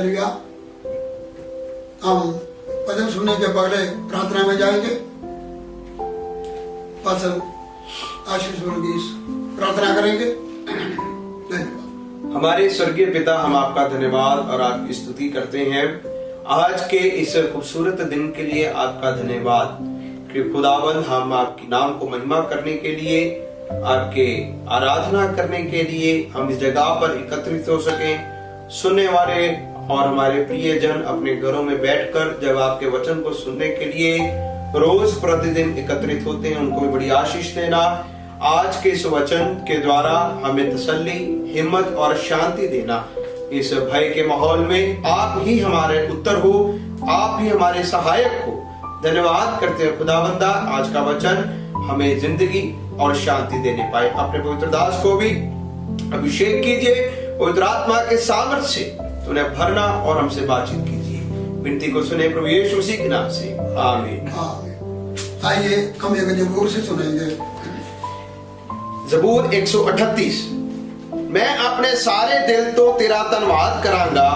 Hallelujah. हम भजन सुनने के पहले प्रार्थना में जाएंगे। पास्टर आशीष वर्गीस प्रार्थना करेंगे। हमारे स्वर्गीय पिता, हम आपका धन्यवाद और आपकी स्तुति करते हैं आज के इस खूबसूरत दिन के लिए। आपका धन्यवाद कि खुदावंद हम आपके नाम को महिमा करने के लिए, आपके आराधना करने के लिए हम इस जगह पर एकत्रित हो सके। सुनने वाले और हमारे प्रियजन अपने घरों में बैठकर जब आपके वचन को सुनने के लिए रोज प्रतिदिन एकत्रित होते हैं, उनको भी बड़ी आशीष देना। आज के इस वचन के द्वारा हमें तसल्ली, हिम्मत और शांति देना। इस भय के माहौल में आप ही हमारे उत्तर हो, आप ही हमारे सहायक हो। धन्यवाद करते हैं खुदावंदा, आज का वचन हमें जिंदगी और शांति देने पाए। अपने पवित्र दास को भी अभिषेक कीजिए, पवित्र आत्मा के सामर्थ्य से उन्हें भरना और हमसे बातचीत कीजिए। विनती को सुने प्रभु यीशु मसीह के नाम से, आमीन। आइए हम एक जबूर से सुनेंगे। जबूर 138। मैं अपने सारे दिल तो तेरा धन्यवाद करांगा,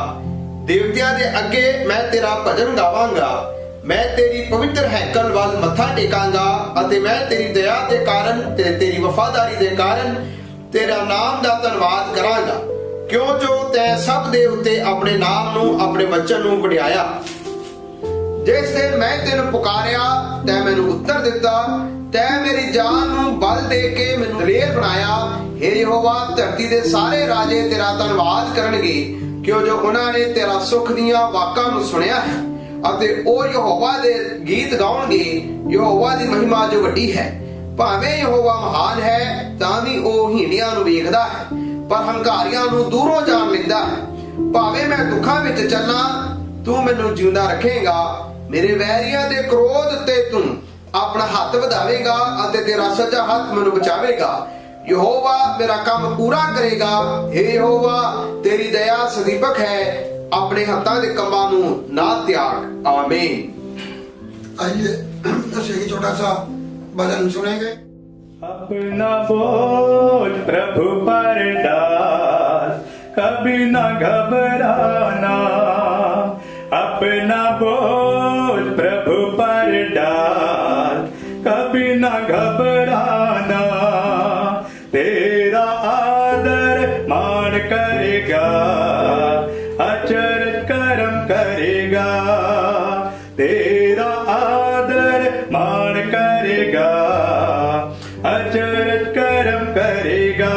देवतियां दे अगे मैं तेरा भजन गावांगा। मैं तेरी पवित्र हैकल वाल मत्था टेकांगा अते मैं तेरी दया दे कारण ते तेरी वफादारी दे कारण तेरा नाम दा धन्यवाद करांगा। क्यों जो तैं सब दे उत्ते अपने नाम नू, अपने वचन नू वडियाया। जिस दिन मैं तेनू पुकारिया तैं मैनू उत्तर दिता, तैं मेरी जान नू बल दे के मैनू दलेर बनाया। हे यहोवा, धरती दे सारे राजे तेरा धन्यवाद करनगे, क्यों जो उन्हां ने तेरा सुख दीआं वाकां नू सुनिया है अते ओ यहोवा दे गीत गाउणगे। यहोवा दी महिमा जो वड्डी है। भावें यहोवा महान है तां भी ओ हीणियां नू वेखदा है, पर हंकारियां नू दूरों जान लेंदा है। भावें मैं दुखां विच चलना, तू मैनू जिंदा रखेगा। मेरे वैरियां दे क्रोध ते तू अपना हाथ वधावेगा अते तेरा सज्जा हाथ मैनू बचावेगा। यहोवा मेरा काम पूरा करेगा। हे यहोवा, तेरी दया सदीपक है, अपने हाथां दे कम्मां नू ना त्याग। आमीन। आइए एक छोटा सा भजन सुनेंगे। अपना बोझ प्रभु पर डाल, कभी न घबराना। अपना बोझ प्रभु पर डाल, कभी न घबराना। तेरा आदर मान करेगा, अचरज करम करेगा। तेरा आदर मान करेगा, अचरज करम करेगा।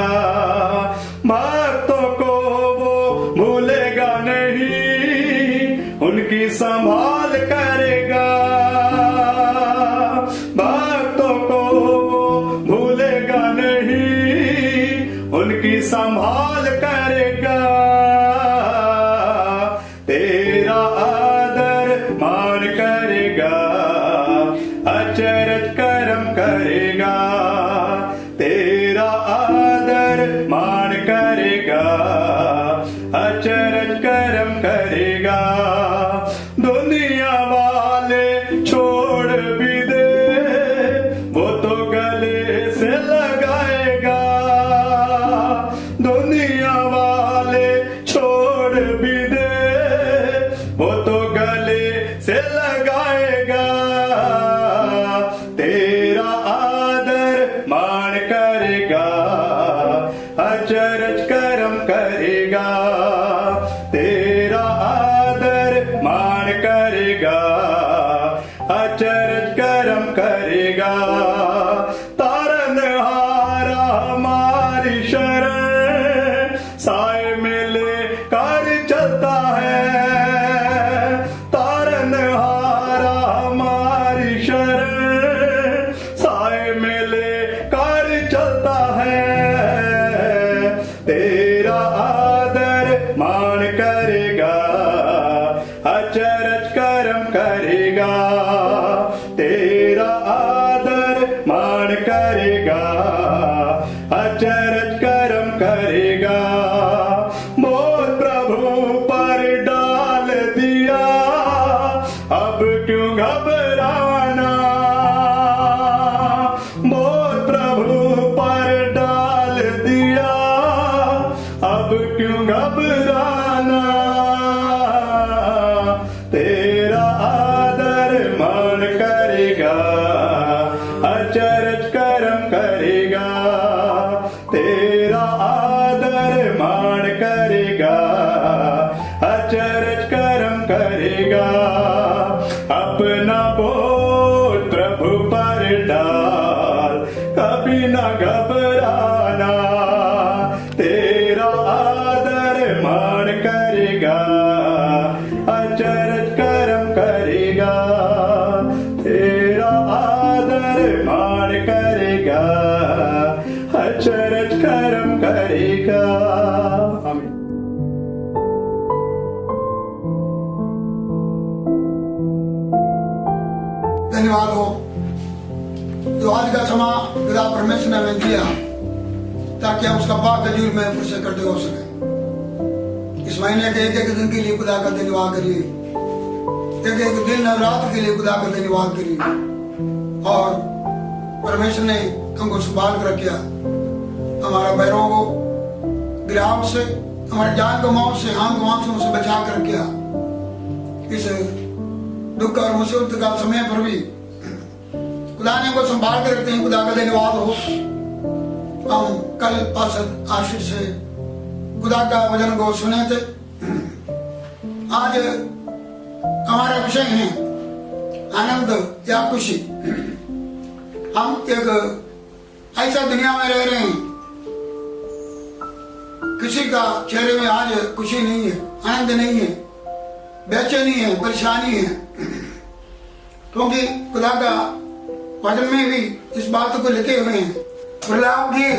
भक्तों को वो भूलेगा नहीं, उनकी संभाल करेगा। भक्तों को वो भूलेगा नहीं, उनकी संभाल करेगा। तेरा आदर मान करेगा, अचरज करम करेगा। तेरा आदर मान करेगा, अचरज करम करेगा। दुनिया वाले छोड़ भी दे, वो तो गले से लगाएगा। दुनिया वाले छोड़ भी दे, वो तो गले से लगाएगा। तेरा आदर मान करेगा, अचरज करम करेगा। तेरा आदर मान करेगा, अचरज करम करेगा। तारनहारा हमारी शरण, साए मिले कर चलता है। तारनहारा हमारी शरण, साए मिले कर चलता है। तेरा आदर मान करेगा, अचरज करम करेगा। तेरा आदर मान करेगा, अचरज करम करेगा। मोर प्रभु पर डाल दिया, अब क्यों घबराना। मोर प्रभु पर डाल दिया, अब क्यों घबराना। करेगा। आमीन। धन्यवाद हो जो आज का समा खुदा परमेश्वर ने हमें दिया ताकि हम उसका पाक हजूर में फिर से इकट्ठे हो सके। इस महीने के एक दिन के लिए खुदा का धन्यवाद करिए, एक दिन और रात के लिए खुदा का धन्यवाद करिए। और परमेश्वर ने हमको संभाल कर रखा, हमारा पैरों को गिरावट से, हमारे जान को मौत से, आंख आंसुओं से बचा कर रखा। इस दुख और मुसीबत का समय पर भी खुदा ने को संभाल कर रखते हैं। खुदा का धन्यवाद हो। हम कल पास आशीष से खुदा का वचन को सुने थे। आज हमारा विषय है आनंद या खुशी। हम एक ऐसा दुनिया में रह रहे हैं, किसी का चेहरे में आज खुशी नहीं है, आनंद नहीं है, बेचैनी है, परेशानी है, क्योंकि खुदा का वचन में भी इस बात को लिखे हुए हैं। प्रहलाद के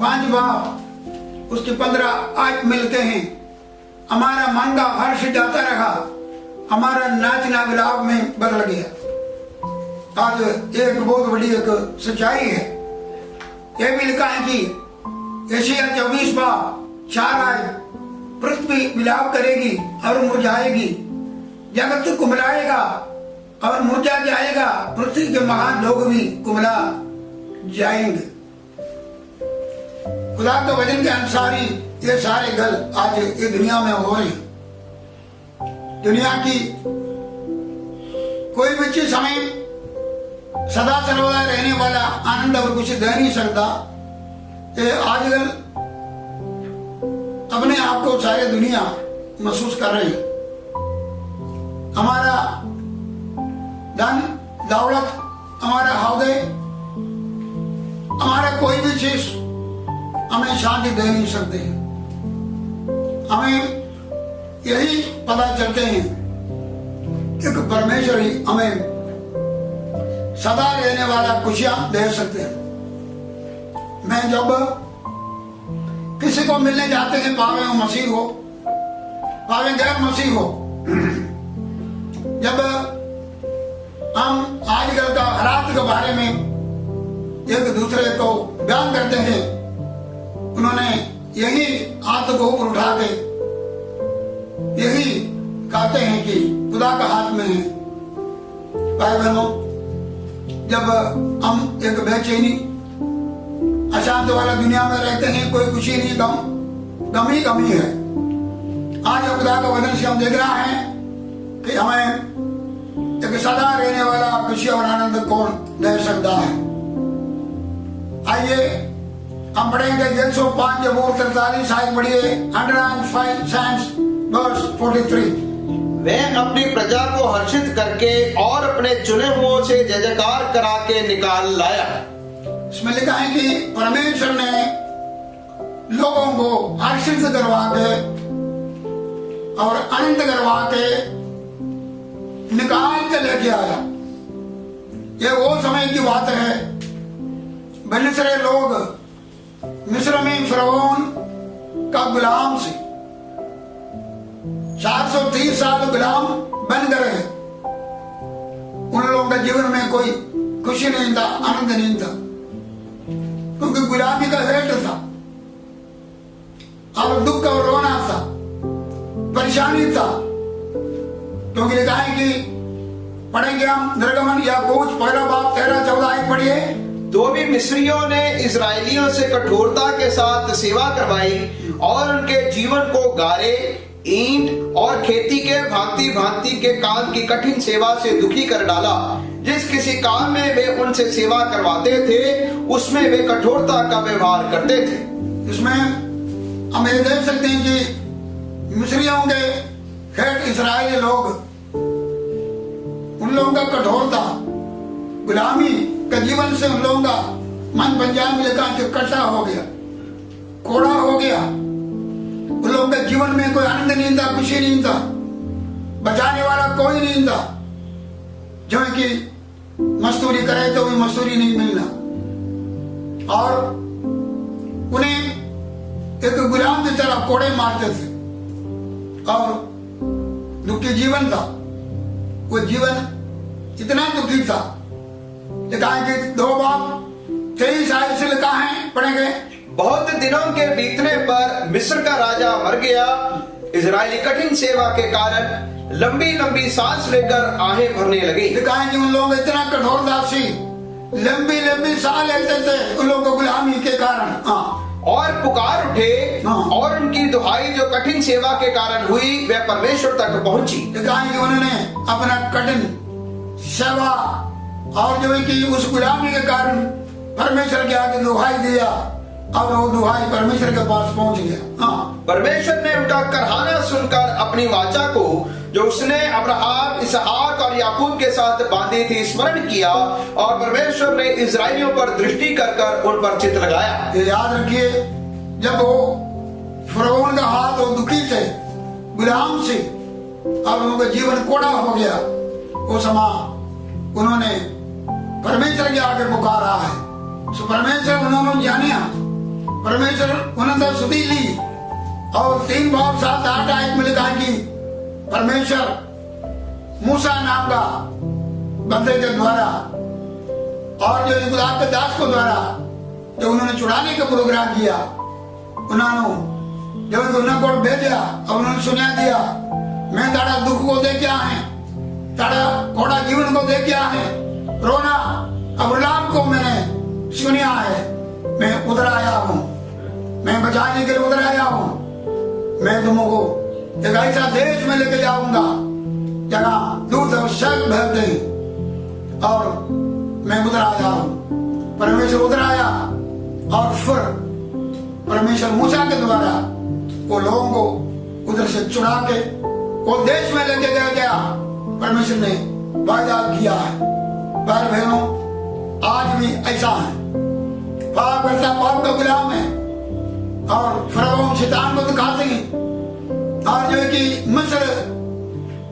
5 बाब उसके 15 आयत मिलते हैं। हमारा मन का हर्ष जाता रहा, हमारा नाचना विलाप में बदल गया। आज एक बहुत बड़ी एक सच्चाई है। यह भी लिखा है कि यशायाह 24 बाब 4 आयत, पृथ्वी विलाप करेगी और मुरझाएगी, जगत कुमलाएगा और मुरझा जाएगा, पृथ्वी के महान लोग भी कुमला जाएंगे। खुदा के वचन के अनुसार ही ये सारे गल आज ये दुनिया में हो रहे हैं। दुनिया की कोई भी चीज हमें सदा सर्वदा रहने वाला आनंद और कुछ दे नहीं सकता। ये आजकल अपने आप को सारे दुनिया महसूस कर रही है। हमारा धन दौलत, हमारा हौदे, हमारा कोई भी चीज हमें शांति दे नहीं सकते। हमें यही पता चलते हैं कि परमेश्वर ही हमें सदा रहने वाला खुशियां दे सकते हैं। मैं जब किसी को मिलने जाते हैं, पावे वो मसीह हो, पावे गैर मसीह हो, जब हम आजकल का हालात के बारे में एक दूसरे को बयान करते हैं, उन्होंने यही हाथ को ऊपर उठा के यही कहते हैं कि खुदा का हाथ में है। भाई बहनों, जब हम एक बेचैनी अशांत वाला दुनिया में रहते हैं, कोई खुशी नहीं, गम ही गम ही है। आज खुदा का वचन से हम देख रहा है कि हमें एक सदा रहने वाला खुशी और आनंद कौन दे सकता है। आइए हम पढ़ेंगे 105 जबूर 43 आयत पढ़िए। 105 Psalms verse 43। वह अपनी प्रजा को हर्षित करके और अपने चुने हुओं से जय जयकार करा के निकाल लाया। इसमें लिखा है कि परमेश्वर ने लोगों को हर्षित करवा के और आनंद करवा के निकाल के लेके आया। ये वो समय की बात है, बनिसरे लोग मिस्र में फिरौन का गुलाम से 430 साल गुलाम बन गए। उन लोगों के जीवन में कोई खुशी नहीं था, आनंद नहीं था, क्योंकि गुलामी का हेट था और दुख और रोना था, परेशानी था। क्योंकि लिखा है कि पढ़ेंगे हम निर्गमन याकूब 1 बाब 13-14 पढ़िए। तो भी मिस्रियों ने इजरायलियों से कठोरता के साथ सेवा करवाई और उनके जीवन को गारे, ईंट और खेती के भांति भांति के काम की कठिन सेवा से दुखी कर डाला। जिस किसी काम में वे उनसे सेवा करवाते थे, उसमें वे कठोरता का व्यवहार करते थे। इसमें हम ये देख सकते हैं कि मिस्रियों के हेड इस्राएली लोग, उन लोगों का कठोरता, गुलामी के जीवन से उन लोगों का मन पंजाब में लिखा कि कटा हो गया, कोड़ा हो गया। उन लोगों के जीवन में कोई आनंद नहीं था, खुशी नहीं था, बचाने वाला कोई नहीं था। जो कि मजदूरी करे तो भी मजदूरी नहीं मिलना, और उन्हें एक गुलाम की तरह कोड़े मारते थे और दुखी जीवन था। वो जीवन इतना दुखी था, लिखा है कि 2 बाब 23 आयत से लिखा है, पढ़ेंगे। बहुत दिनों के बीतने पर मिस्र का राजा मर गया। इजरायली कठिन सेवा के कारण लंबी लंबी सांस लेकर आहें भरने लगे। लिखा है कि उन लोग इतना कठोर दासी लंबी लंबी सांस लेते थे उन लोगों को गुलामी के कारण। और पुकार उठे और उनकी दुहाई जो कठिन सेवा के कारण हुई वह परमेश्वर तक पहुंची। लिखा है कि उन्होंने अपना कठिन सेवा और जो है कि उस गुलामी के कारण परमेश्वर के आगे दुहाई दिया और वो दुहाई परमेश्वर के पास पहुंच गया। परमेश्वर ने उनका करहाना सुनकर अपनी वाचा को जो उसने अब्राहम, इसहाक और याकूब के साथ बांधी थी स्मरण किया और परमेश्वर ने इजराइलियों पर दृष्टि कर कर उन पर चित्त लगाया। ये याद रखिए, जब वो फरौन का हाथ वो दुखी थे गुलाम से और उनका जीवन कोड़ा हो गया, वो समय उन्होंने परमेश्वर के आगे पुकारा है। सो परमेश्वर उन्होंने जानिया, परमेश्वर उन्होंने स्तुति ली और 3 बाब 7 8 आयत में लिखा कि परमेश्वर मूसा नाम का बंदे के द्वारा और जो खुदा के दास को द्वारा जो उन्होंने छुड़ाने का प्रोग्राम किया, उन्होंने जब उन्हें भेजा और उन्होंने सुना दिया, मैं तारा दुख को दे क्या है, तारा घोड़ा जीवन को दे क्या है, रोना अब्राहम को मैंने सुनिया है, मैं उधर आया हूँ, मैं बचाने के लिए उधर आया हूँ, मैं तुमको एक ऐसा देश में लेके जाऊंगा जहाँ दूध और शहद बहते हैं और मैं उधर आया हूँ। परमेश्वर उधर आया और फिर परमेश्वर मूसा के द्वारा वो लोगों को उधर से चुरा के वो देश में लेके गया। परमेश्वर ने वायदा किया है। भाई बहनों, आज भी ऐसा है, पाप करता पाप का गुलाम है और फरौन शैतान को दिखाते हैं और जो है कि मिस्र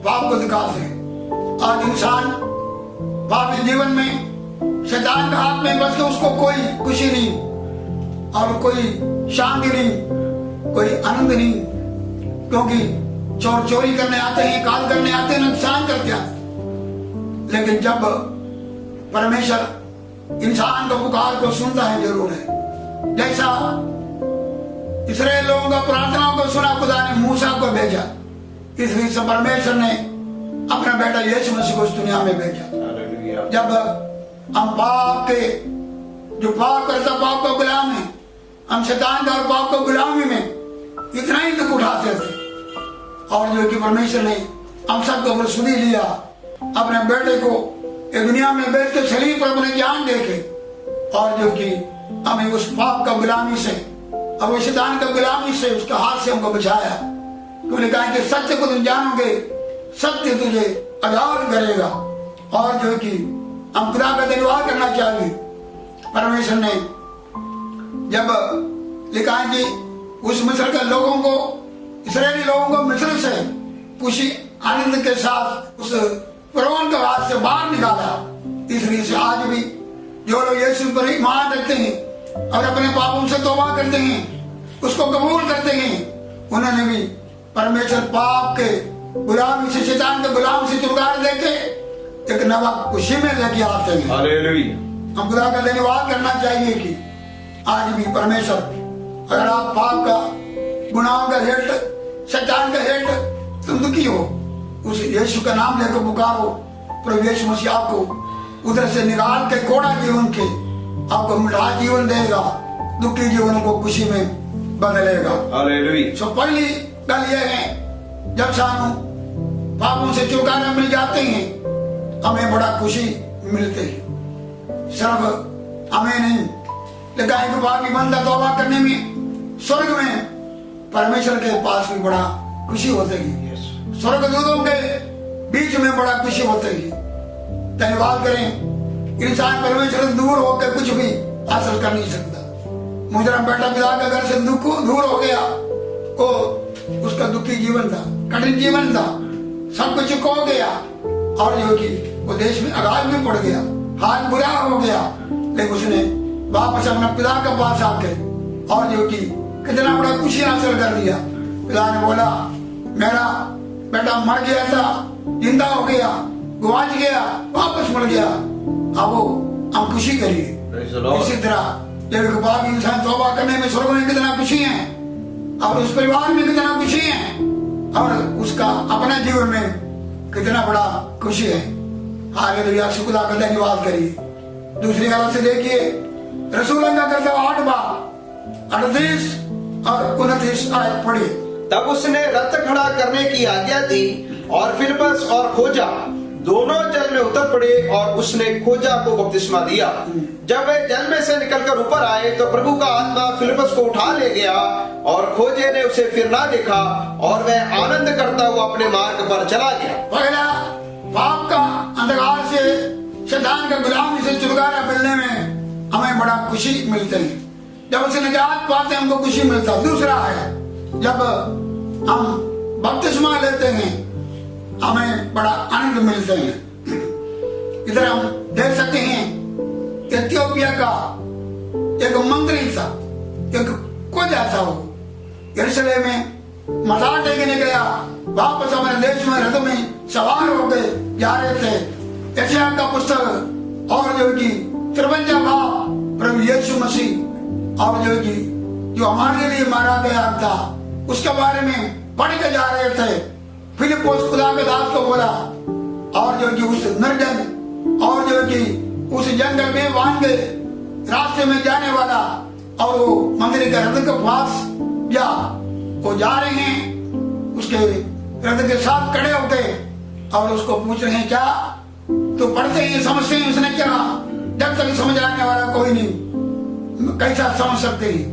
पाप को दिखाते हैं। आज इंसान पापी जीवन में शैतान के हाथ में बस के उसको कोई खुशी नहीं और कोई शांति नहीं, कोई आनंद नहीं, क्योंकि चोर चोरी करने आते हैं, काल करने आते हैं, नुकसान करते हैं। लेकिन जब परमेश्वर इंसान को पुकार को सुनता है जरूर है, जैसा इसराइल लोगों का प्रार्थनाओं को सुना खुदा ने मूसा को भेजा, इसलिए से परमेश्वर ने अपना बेटा यीशु मसीह को इस दुनिया में भेजा। जब हम पाप के जो पाप करता पाप का गुलाम है, हम शैतान का और पाप का गुलामी में इतना ही दुख उठाते थे और जो कि परमेश्वर ने हम सबको ऊपर सुधी लिया, अपने बेटे को एक दुनिया में बैठ के शरीर पर अपने जान देके और जो कि हमें उस पाप का गुलामी से और वो शैतान का गुलामी से उसके हाथ से हमको बचाया। तूने कहा कि सत्य को तुम जानोगे, सत्य तुझे आजाद करेगा और जो कि हम खुदा का धन्यवाद करना चाहिए। परमेश्वर ने जब लिखा है कि उस मिस्र के लोगों को, इस्राएली लोगों को मिस्र से खुशी आनंद के साथ उस फरौन के हाथ से बाहर निकाला, इसलिए से आज भी जो लोग यीशु पर ईमान रखते हैं और अपने पापों से तौबा करते हैं, उसको कबूल करते हैं, उन्होंने भी परमेश्वर पाप के गुलामी से, शैतान के गुलाम से छुटकारा देके एक नवा खुशी में लेके आते हैं। हालेलुया। हम खुदा का धन्यवाद करना चाहिए कि आज भी परमेश्वर, अगर आप पाप का, गुनाह का हेठ, शैतान का हेठ तुम दुखी हो, उस यीशु का नाम लेकर पुकारो, प्रभु यीशु मसीह आपको उधर से निकाल के कोड़ा जीवन के आपको मिठा जीवन देगा, दुखी जीवन को खुशी में बदलेगा। हालेलुया। सो पहली गल यह है, जब सानू पापों से छुटकारा मिल जाते हैं, हमें बड़ा खुशी मिलती है। सिर्फ हमें नहीं, लेकिन बाकी बंदा तौबा करने में स्वर्ग में परमेश्वर के पास भी बड़ा खुशी होती है। स्वर्ग दूतों के बीच में बड़ा खुशी होती है। धन्यवाद करें, इंसान परमेश्वर से दूर होकर कुछ भी हासिल कर नहीं सकता। मुजरा बेटा पिता के घर से दुख दूर हो गया, वो उसका दुखी जीवन था, कठिन जीवन था, सब कुछ खो गया और जो कि वो देश में अगाध में पड़ गया, हाथ बुरा हो गया, लेकिन उसने वापस अपने पिता के पास आके और जो कि कितना बड़ा खुशी हासिल कर दिया। पिता ने बोला मेरा बेटा मर गया था, जिंदा हो गया, गुआच गया, वापस मिल गया, अब हम खुशी करिए। इसी तरह जब एक पापी इंसान तौबा करने में स्वर्ग में कितना खुशी है और उस परिवार में कितना खुशी है और उसका अपने जीवन में कितना बड़ा खुशी है। हालेलुया, शुक्र का धन्यवाद करिए। दूसरी हालत से देखिए, रसूलों का कर्तव्य 8 बार 38 और 29 आयत पढ़िए। तब उसने रथ खड़ा करने की आज्ञा दी और फिलिप्पस और खोजा दोनों जल में उतर पड़े और उसने खोजा को बपतिस्मा दिया। जब वे जल में से निकलकर ऊपर आए तो प्रभु का आत्मा फिलिप्पस को उठा ले गया और खोजे ने उसे फिर ना देखा और वह आनंद करता हुआ अपने मार्ग पर चला गया। पहला, पाप का अंधकार से, शैतान का गुलामी से छुटकारा मिलने में हमें बड़ा खुशी मिलती है। जब उसे निजात पाते हैं हमको खुशी मिलता है। दूसरा है, जब हम बपतिस्मा लेते हैं हमें बड़ा आनंद मिलते हैं। इधर हम देख सकते हैं इथियोपिया का एक मंत्री था, एक खोजा था, वो यरूशलेम में मथा टेकने गया, वापस हमारे देश में रथ में सवार होकर जा रहे थे। यशायाह का पुस्तक और जो कि 53 बाब प्रभु यीशु मसीह और जो कि जो हमारे लिए मारा गया था उसके बारे में पढ़ के जा रहे थे। फिलिप्पुस खुदा के दास को बोला और जो कि उस निर्जन और जो कि उस जंगल में बांध के रास्ते में जाने वाला और वो मंदिर के रथ के पास या वो जा रहे हैं, उसके रथ के साथ खड़े होते और उसको पूछ रहे हैं क्या तो पढ़ते हैं, समझते हैं। उसने क्या, जब तक समझाने वाला कोई नहीं, कैसा समझ सकते हैं।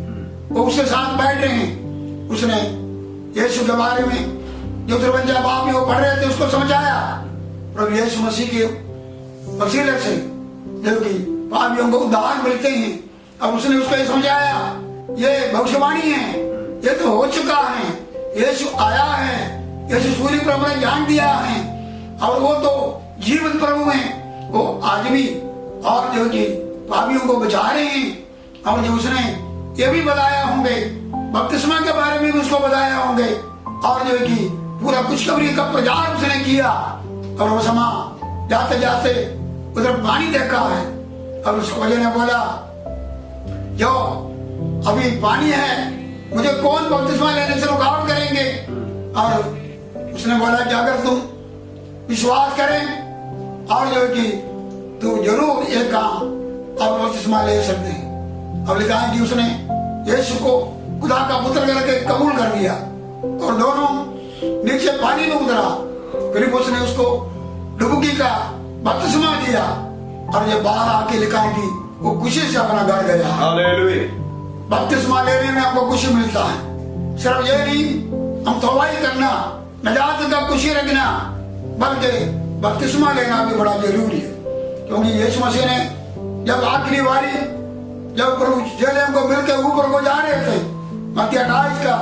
वो उसके साथ बैठ रहे हैं। उसने यीशु के बारे में जो 53 बाब में वो पढ़ रहे थे उसको समझाया। प्रभु यीशु मसीह के वसीले से जो कि पापियों को उद्धार मिलते हैं। अब उसने उसको ये समझाया, ये भविष्यवाणी है, ये तो हो चुका है, यीशु आया है, यीशु सूर्य प्रभु ने ज्ञान दिया है और वो तो जीवित प्रभु हैं, वो आज भी और जो कि पापियों को बचा रहे हैं। और जो उसने ये भी बताया होंगे, बपतिस्मा के बारे में भी उसको बताया होंगे और जो कि पूरा खुशखबरी का प्रचार उसने किया। और वो समा जाते जाते उधर पानी देखा है और उसको वजह ने बोला जो अभी पानी है मुझे कौन बपतिस्मा लेने से रुकावट करेंगे। और उसने बोला कि अगर तुम विश्वास करें और जो कि तू जरूर एक काम और बपतिस्मा ले सकते हैं। अब लिखा है कि उसने यीशु को खुदा का पुत्र करके कबूल कर दिया और दोनों नीचे पानी में उतरा। फिर उसने उसको डुबकी का बपतिस्मा दिया और ये बाहर आके लिखा है कि वो खुशी से अपना घर गया। हालेलुया। बपतिस्मा लेने में हमको खुशी मिलता है। सिर्फ ये नहीं हम तौबा ही करना, निजात का खुशी रखना, बल्कि बपतिस्मा लेना भी बड़ा जरूरी है। क्योंकि यीशु मसीह ने जब आखिरी बारी जब प्रभु जेलेम को मिलकर ऊपर को जा रहे थे, मत्ती 28 का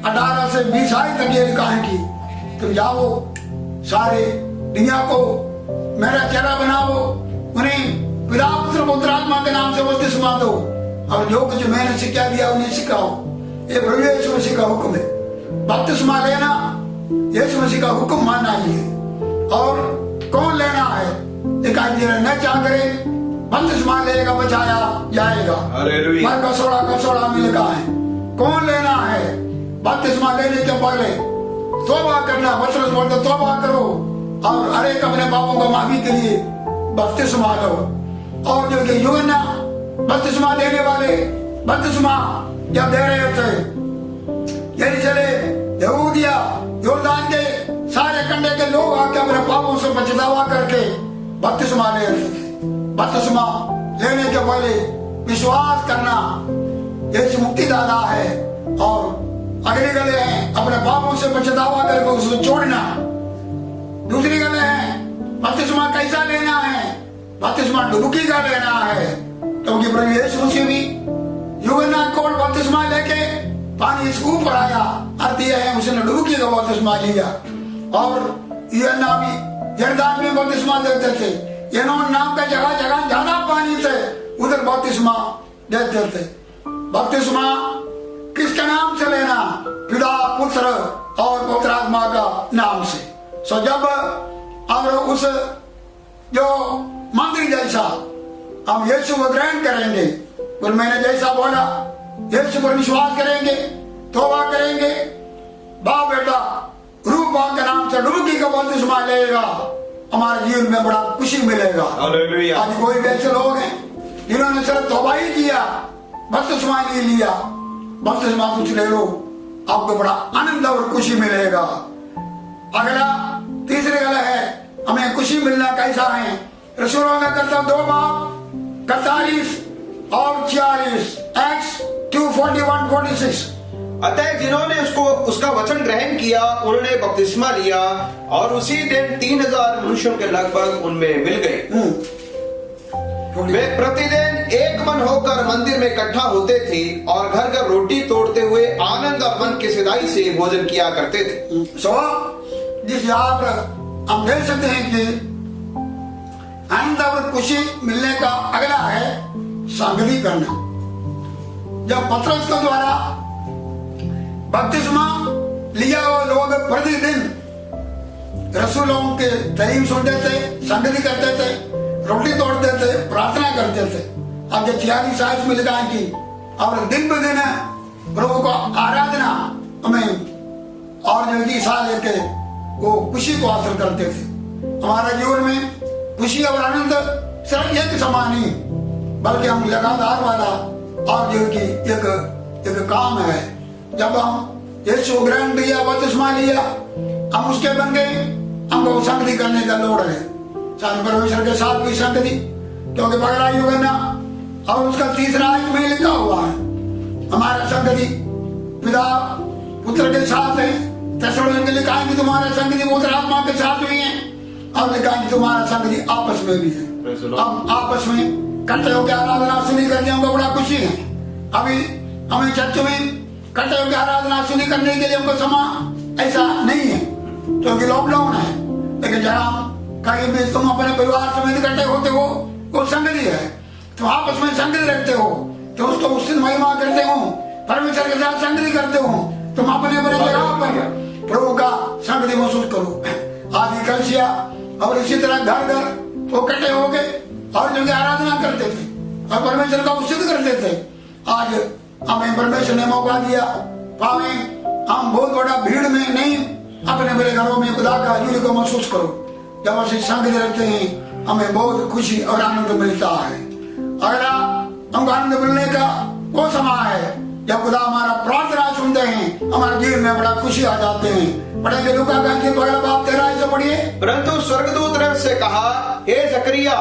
18 से 20 आयत तक ये लिखा है कि तुम जाओ सारे दुनिया को मेरा चेला बनाओ, उन्हें पिता पुत्र पवित्र आत्मा के नाम से बपतिस्मा दो और जो कुछ मैंने सिखा दिया उन्हें सिखाओ। ये प्रभु यीशु मसीह का हुक्म है। बपतिस्मा लेना यीशु मसीह का हुक्म मानना ही है। और कौन लेना है, एक आदमी न चाह करे बपतिस्मा लेगा बचाया जाएगा। मर 16 में लिखा है। कौन लेना है, बपतिस्मा लेने के पहले तौबा करना, पतरस बोलते तौबा करो और हर एक अपने पापों को माफी के लिए बपतिस्मा लो। और जो कि यूहन्ना बपतिस्मा देने वाले बपतिस्मा जब दे रहे थे, यही चले यहूदिया योरदान के सारे कंडे के लोग आके अपने पापों से पछतावा करके बपतिस्मा ले रहे थे। बपतिस्मा लेने के पहले विश्वास करना यीशु मुक्तिदाता है और अगली गले है अपने पापों से पछतावा करके उसको छोड़ना। दूसरी गले है बपतिस्मा कैसा लेना है, बपतिस्मा डुबकी का लेना है। क्योंकि प्रभु यीशु मसीह भी यूहन्ना को बपतिस्मा लेके पानी इसके ऊपर आया, अर्थ यह है उसने डुबकी का बपतिस्मा लिया। और यूहन्ना भी यरदान में बपतिस्मा देते थे। एनोन नाम का जगह जगह ज्यादा पानी थे, उधर बपतिस्मा देते थे। बपतिस्मा किसके नाम से लेना? पिता, पुत्र और पवित्र आत्मा का नाम से। सो जब हम उस जो मंदिर जैसा हम यीशु को ग्रहण करेंगे और मैंने जैसा बोला यीशु पर विश्वास करेंगे, तौबा करेंगे, बाप बेटा रूपा के नाम से डुबकी का बपतिस्मा लेगा, हमारे जीवन में बड़ा खुशी मिलेगा। हालेलुया। आज कोई भी ऐसे लोग हैं जिन्होंने सिर्फ तौबा ही किया, बपतिस्मा नहीं लिया। बपतिस्मा कुछ ले लो, आपको बड़ा आनंद और खुशी मिलेगा। अगला तीसरी गला है हमें खुशी मिलना कैसा है? रसूलों का कर्तव्य 2 बाब 41 और 46 एक्ट्स 2:41-46। अतः जिन्होंने उसका वचन ग्रहण किया उन्होंने बपतिस्मा लिया और उसी दिन 3000 मनुष्यों के लगभग उनमें मिल गए। वे प्रतिदिन एक मन होकर मंदिर में इकट्ठा होते थे और घर घर रोटी तोड़ते हुए आनंद और मन की सदाई से भोजन किया करते थे। जिस यहाँ पर हम देख सकते हैं कि आनंद और खुशी मिलने का अगला है संगति करना। जब पतरस के द्वारा बपतिस्मा लिया हुआ लोग प्रतिदिन रसूलों के तालीम सुनते थे, संगति करते थे, रोटी तोड़ते थे, प्रार्थना करते थे। अब जो 46 आयत में लिखा है कि और दिन ब दिन प्रभु को आराधना हमें और जो हिस्सा लेके वो खुशी को हासिल करते थे। हमारे जीवन में खुशी और आनंद सिर्फ एक समान नहीं बल्कि हम लगातार वाला और जो कि एक काम है। जब हम यीशु ग्रहण किया, बपतिस्मा लिया, हम उसके बन गए, हमको संगति करने का लोड़ है। परमेश्वर के साथ भी संगति, क्योंकि पगड़ा युग है ना। और उसका तीसरा आयत में लिखा हुआ है हमारा संगति पिता पुत्र के साथ है। तेसलोनिके लिखा है कि तुम्हारा संगति पवित्र आत्मा के साथ भी है। अब लिखा है कि तुम्हारा संगति आपस में भी है। अब आपस में इकट्ठे होकर आराधना सुनी करने हमको बड़ा खुशी है। अभी हमें चर्च में इकट्ठे होकर आराधना सुनी करने के लिए हमको समय ऐसा नहीं है क्योंकि लॉकडाउन है। लेकिन जहाँ कहीं भी तुम अपने परिवार समेत इकट्ठे होते हो वो संगति है। तुम आपस में संगति रखते हो, तो उसको उस दिन महिमा करते हो, परमेश्वर के साथ संगति करते हो। तुम अपने अपने जगह पर प्रभु का संगति महसूस करो। आदि कलसिया और इसी तरह घर घर वो इकट्ठे हो गए और जो आराधना करते थे और परमेश्वर का उचित करते थे। आज हमें परमेश्वर ने मौका दिया, पावे हम बहुत बड़ा भीड़ में नहीं अपने बड़े घरों में खुदा का हजूरी को महसूस करो। जब हम संगति रखते हैं हमें बहुत खुशी और आनंद मिलता है। अगला हमको आनंद मिलने का वो समय है जब खुदा हमारा प्रार्थना सुनते हैं, हमारे जीवन में बड़ा खुशी आ जाते हैं। पढ़ेंगे लूका का 13 से पढ़िए। परंतु स्वर्गदूत ने उससे कहा, हे जकरिया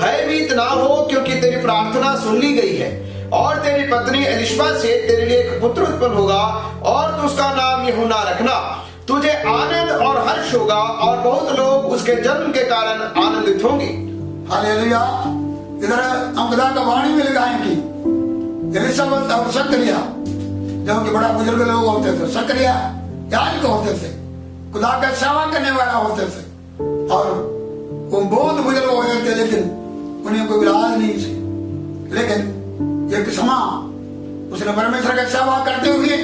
भयभीत ना हो, क्योंकि तेरी प्रार्थना सुन ली गई है और तेरी पत्नी एलिशबा से तेरे लिए एक पुत्र उत्पन्न होगा और तू उसका नाम यूहन्ना रखना। तुझे आनंद और हर्ष होगा और बहुत लोग उसके जन्म के कारण आनंदित होंगे। हालेलुया। इधर हम खुदा का वाणी में लगाए कि एलिशबा और सकरिया जो कि बड़ा बुजुर्ग लोग होते थे, सकरिया याजक होते थे, खुदा का सेवा करने वाला होते थे और वो बहुत बुजुर्ग हो गए थे लेकिन उन्हें कोई इलाज नहीं थी। लेकिन एक समय उसने परमेश्वर का सेवा करते हुए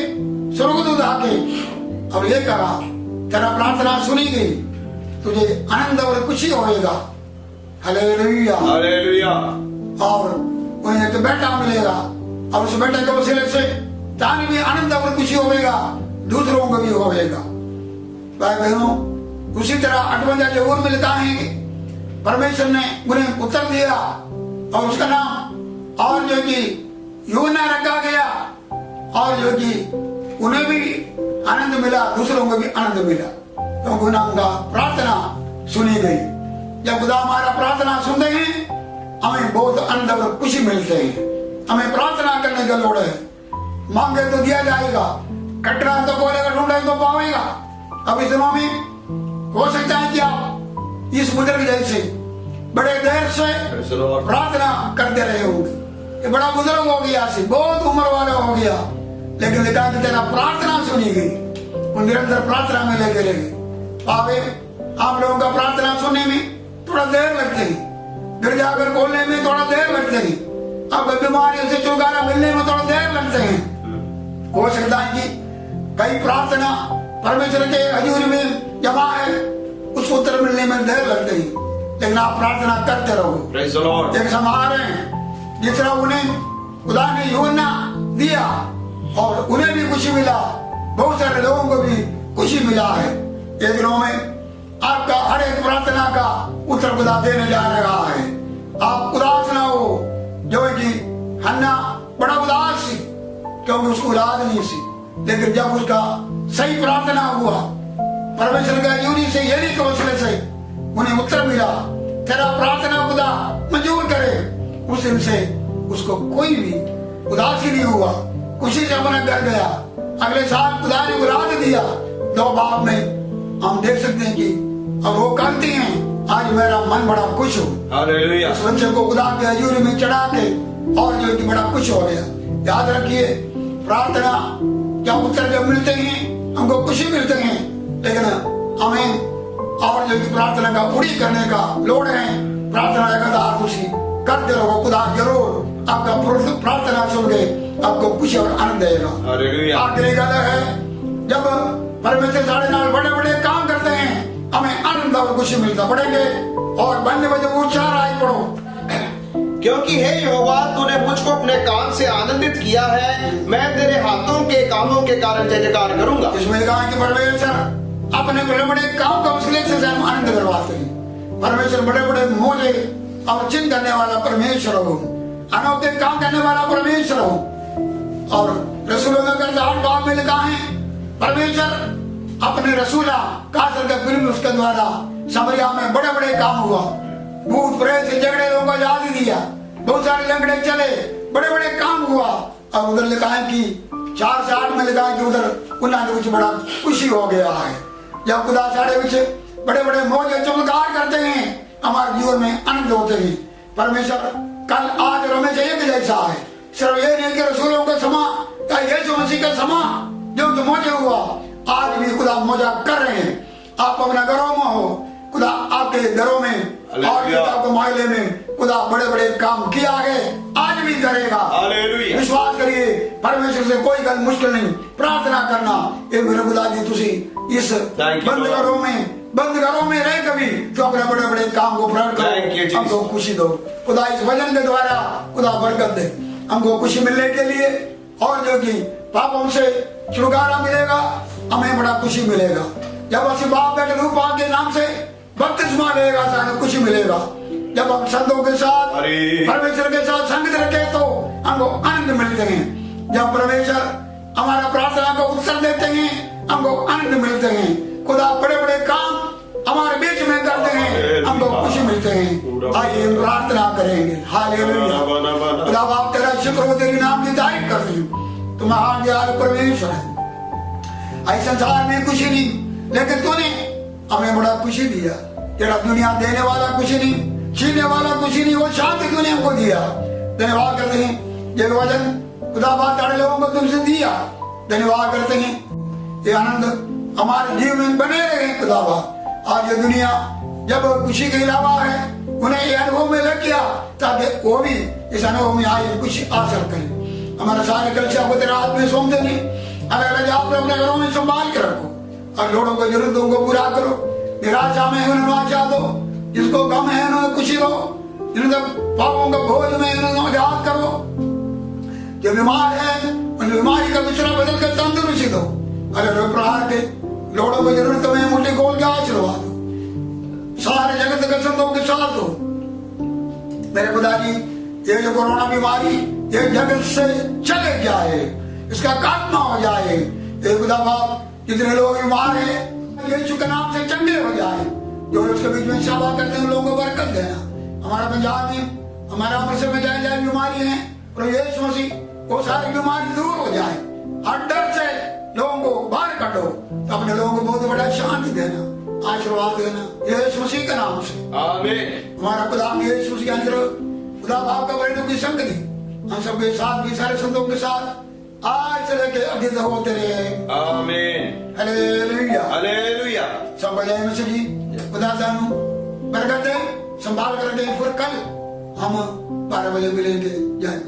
स्वर्गदूत आके और ये कहा, तेरा प्रार्थना सुनी गई, तुझे आनंद और खुशी होएगा। Hallelujah hallelujah. और उन्हें एक बेटा मिलेगा और उस बेटे के वसीले से तानी भी आनंद और खुशी होएगा, दूसरों को भी होएगा। भाई बहनों, उसी तरह 58 जबूर में लिखा है कि परमेश्वर ने उन्हें उत्तर दिया और उसका नाम और जो कि यूहन्ना रखा गया और जो कि उन्हें भी आनंद मिला, दूसरों को भी आनंद मिला क्योंकि उनका प्रार्थना सुनी गई। जब खुदा हमारा प्रार्थना सुनते हैं हमें बहुत आनंद और खुशी मिलते हैं। हमें प्रार्थना करने का लोड़ है। मांगे तो दिया जाएगा, कटरा तो बोलेगा, ढूंढे तो पाएगा। अब इस दिनों में हो सकता है कि आप इस बुजुर्ग जैसे बड़े देर से प्रार्थना करते रहे होंगे। ये बड़ा बुजुर्ग हो गया, बहुत उम्र वाला हो गया, लेकिन लिखा कि तेरा प्रार्थना सुनी गई। वो निरंतर प्रार्थना में लेके रहे। पावे आप लोगों का प्रार्थना सुनने में थोड़ा देर लगते है, गिरजाघर खोलने में थोड़ा देर लगते है, अब बीमारियों से छुटकारा मिलने में थोड़ा देर लगते हैं। हो सकता है कि कई प्रार्थना परमेश्वर के हजूर में जमा है, उसको उत्तर मिलने में देर लगती है, लेकिन आप प्रार्थना करते रहो। Praise the Lord. एक संभाल रहे हैं जिस तरह उन्हें खुदा ने यूहन्ना दिया और उन्हें भी खुशी मिला, बहुत सारे लोगों को भी खुशी मिला है। ये दिनों में आपका हर एक प्रार्थना का उत्तर खुदा देने जा रहा है। आप उदास ना हो, जो है कि हन्ना बड़ा उदास थी क्योंकि उसको औलाद नहीं थी, लेकिन जब उसका सही प्रार्थना हुआ परमेश्वर का यूनी से यही कौशल से उन्हें उत्तर मिला, तेरा प्रार्थना खुदा मंजूर करे। उस दिन से उसको कोई भी उदासी नहीं हुआ, खुशी से अपना घर गया। अगले साल खुदा ने औलाद दिया। 2 बाप में हम देख सकते हैं कि अब वो कहती हैं, आज मेरा मन बड़ा खुश हो। हालेलुया। उस बच्चे को खुदा के हजूरी में चढ़ा के और जो कि बड़ा खुश हो गया। याद रखिए, प्रार्थना जब उत्तर जब मिलते हैं हमको खुशी मिलते हैं, लेकिन हमें और जो कि प्रार्थना का पूरी करने का लोड़ है। प्रार्थना लगातार खुशी करते रहो, खुदा जरूर आपका प्रार्थना सुन के आपको खुशी और आनंद देगा। हालेलुया। आखिरी गल है, जब परमेश्वर साढ़े नाल बड़े बड़े काम करते हैं हमें आनंद और खुशी मिलता। पढ़ेंगे और बनने बजे उत्साह राय पढ़ो। क्योंकि हे यहोवा, तूने मुझको अपने काम से आनंदित किया है, मैं तेरे हाथों के कामों के कारण जय जयकार करूंगा। इसमें कहा कि परमेश्वर अपने बड़े बड़े काम का उसके से हम आनंद करवाते हैं। परमेश्वर बड़े बड़े मोजे और चिन्ह करने वाला परमेश्वर हो, अनोखे काम करने वाला परमेश्वर हो। और रसूलों में अगर 8 बाब में लिखा है, परमेश्वर अपने रसूला कासर के फिल्म उसके द्वारा समरिया में बड़े बड़े काम हुआ, भूत प्रेत से झगड़े लोगों को याद दिया, बहुत सारे लंगड़े चले, बड़े बड़े काम हुआ। और उधर लिखा है कि 4 से 8 में लिखा है कि उधर उन्होंने कुछ बड़ा खुशी हो गया है। जब खुदा साढ़े पीछे बड़े बड़े मौज चमत्कार करते हैं, हमारे जीवन में आनंद होते हैं। परमेश्वर कल आज रमेश एक जैसा है, सिर्फ ये नहीं कि रसूलों का समा या यीशु मसीह का समा जो कि मौजे हुआ, आज भी खुदा मौजा कर रहे हैं। आप अपने घरों में हो, खुदा आपके घरों में और आपके मोहल्ले में खुदा बड़े बड़े काम किया है, आज भी करेगा। हालेलुया। विश्वास करिए, परमेश्वर से कोई गल मुश्किल नहीं। प्रार्थना करना, ये मेरे खुदा जी तुसी इस बंद घरों में रहे कभी तो अपने बड़े बड़े काम को पूरा करो, हमको खुशी दो। खुदा इस वचन के द्वारा खुदा बरकत दे, हमको खुशी मिलने के लिए और जो कि पापों से छुटकारा मिलेगा, हमें बड़ा खुशी मिलेगा। जब ਅਸੀਂ बाप बेटे रूपा के नाम से बपतिस्मा लेगा, सारे खुशी मिलेगा। जब हम संतों के साथ परमेश्वर के साथ संगत रखे तो हमको आनंद मिलते हैं। जब परमेश्वर हमारा प्रार्थना को उत्तर देते हैं हमको आनंद मिलते हैं। खुदा बड़े बड़े काम हमारे बीच में करते हैं, हमको खुशी मिलते हैं। आइए हम प्रार्थना करेंगे। हालेलुया। खुदा बाप तेरा शुक्र हो, तेरी नाम की तारीफ करते हैं। तुम महान दयालु परमेश्वर है। इस संसार में खुशी नहीं, लेकिन तूने हमें बड़ा खुशी दिया। तेरा दुनिया देने वाला खुशी नहीं, छीनने वाला खुशी नहीं, वो शांति तूने हमको दिया। धन्यवाद करते हैं ये वचन खुदा बात सारे लोगों को तुमसे दिया। धन्यवाद करते हैं ये आनंद हमारे जीवन में बने रहे। खुदा बात आज ये दुनिया जब खुशी के अलावा है, उन्हें ये अनुभव में लग गया ताकि वो भी इस अनुभव में आए, खुशी हासिल करें। हमारे सारे कलशा को तेरा हाथ में सौंप देने, अलग आप अपने घरों में संभाल के रखो और लोगों को जरूरतों को पूरा करो। निराशा में उन्हें आशा दो, जिसको गम है उन्हें खुशी दो, जिनके पापों का बोझ में उन्हें आजाद करो। जो बीमार है उन बीमारी का बिछड़ा बदल कर तंदुरुस्ती दो। अगर प्रहार के लोगों को जरूरत में मुट्ठी खोल के आशीर्वाद दो। सारे जगत के संतों के साथ दो। मेरे खुदा जी, ये जो कोरोना बीमारी ये जगत से चले जाए, इसका खात्मा हो जाए। ये खुदा बाप जितने लोग बीमार हैं यीशु के नाम से चंगे हो जाए। जो उसके बीच में सेवा करते हैं लोगों को बरकत देना। हमारा पंजाब में हमारा अमृतसर में जाए जाए बीमारी है, और यीशु मसीह वो सारी बीमारी दूर हो जाए। हर डर से लोगों को बाहर काटो, तो अपने लोगों को बहुत बड़ा शांति देना, आशीर्वाद देना यीशु मसीह के नाम से। आमीन। हमारा खुदा यीशु मसीह के अंदर खुदा बाप का बड़े की संगति हम सबके साथ भी सारे संतों के साथ आज से लेके अभी तक होते रहे। आमीन। हालेलुया। हालेलुया। सब बजाय में से जी खुदा जानो बरकत दे, संभाल कर दे। फिर कल हम 12 बजे मिलेंगे। जय